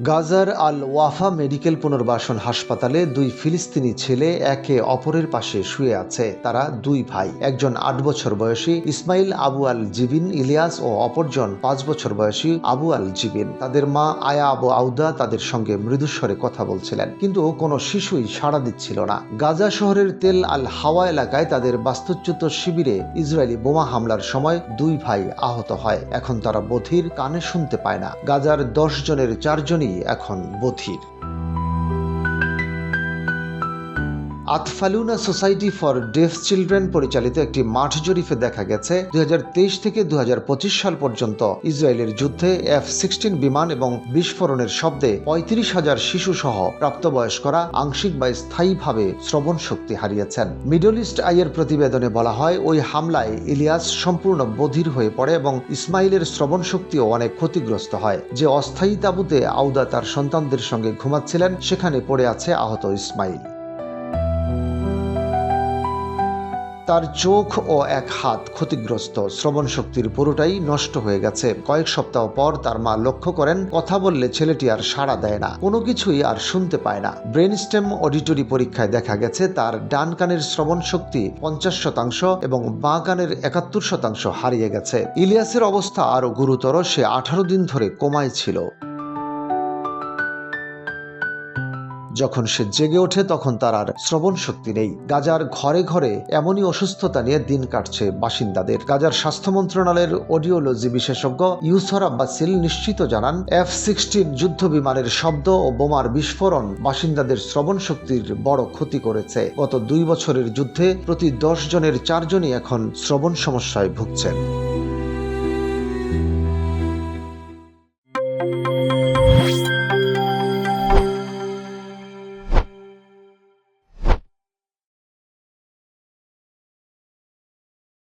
গাজার আল ওয়াফা মেডিকেল পুনর্বাসন হাসপাতালে দুই ফিলিস্তিনি ছেলে একে অপরের পাশে শুয়ে আছে। তারা দুই ভাই, একজন 8 বছর বয়সী ইসমাইল আবু আল জিবিন ইলিয়াস ও অপরজন 5 বছর বয়সী আবু আল জিবিন। তাদের মা আয়া আবু আউদা তাদের সঙ্গে মৃদুস্বরে কথা বলছিলেন, কিন্তু কোনো শিশুই সাড়া দিচ্ছিল না। গাজা শহরের তেল আল হাওয়া এলাকায় তাদের বাস্তুচ্যুত শিবিরে ইসরায়েলি বোমা হামলার সময় দুই ভাই আহত হয়। এখন তারা বধির, কানে শুনতে পায় না। গাজার 10 জনের 4 জনই এখন বধির। আতফালুনা সোসাইটি ফর ডেফ চিলড্রেন পরিচালিত একটি মাঠ জরিপে দেখা গেছে 2023 থেকে 2025 সাল পর্যন্ত ইসরায়েলের যুদ্ধে F-16 বিমান এবং বিস্ফোরণের শব্দে 35,000 শিশু সহ প্রাপ্তবয়স্করা আংশিক বা স্থায়ীভাবে শ্রবণ শক্তি হারিয়েছেন। মিডল ইস্ট আইয়ের প্রতিবেদনে বলা হয়, ওই হামলায় ইলিয়াস সম্পূর্ণ বধির হয়ে পড়ে এবং ইসমাইলের শ্রবণ শক্তিও অনেক ক্ষতিগ্রস্ত হয়। যে অস্থায়ী তাঁবুতে আউদা তার সন্তানদের সঙ্গে ঘুমাচ্ছিলেন, সেখানে পড়ে আছে আহত ইসমাইল। তার চোখ ও এক হাত ক্ষতিগ্রস্ত, শ্রবণ শক্তির পুরোটাই নষ্ট হয়ে গেছে। কয়েক সপ্তাহ পর তার মা লক্ষ্য করেন, কথা বললে ছেলেটি আর সাড়া দেয় না, কোনো কিছুই আর শুনতে পায় না। ব্রেন স্টেম অডিটরি পরীক্ষায় দেখা গেছে তার ডান কানের শ্রবণ শক্তি 50% এবং বাঁ কানের 71% হারিয়ে গেছে। ইলিয়াসের অবস্থা আরও গুরুতর, সে 18 দিন ধরে কোমায় ছিল। যখন সে জেগে ওঠে তখন তার আর শ্রবণ শক্তি নেই। গাজার ঘরে ঘরে এমনই অসুস্থতা নিয়ে দিন কাটছে বাসিন্দাদের। গাজার স্বাস্থ্য মন্ত্রণালয়ের অডিওলজি বিশেষজ্ঞ ইউসর আব্বাসিল নিশ্চিত জানান, F-16 যুদ্ধ বিমানের শব্দ ও বোমার বিস্ফোরণ বাসিন্দাদের শ্রবণ শক্তির বড় ক্ষতি করেছে। গত 2 বছরের যুদ্ধে প্রতি 10 জনের 4 জনই এখন শ্রবণ সমস্যায় ভুগছেন।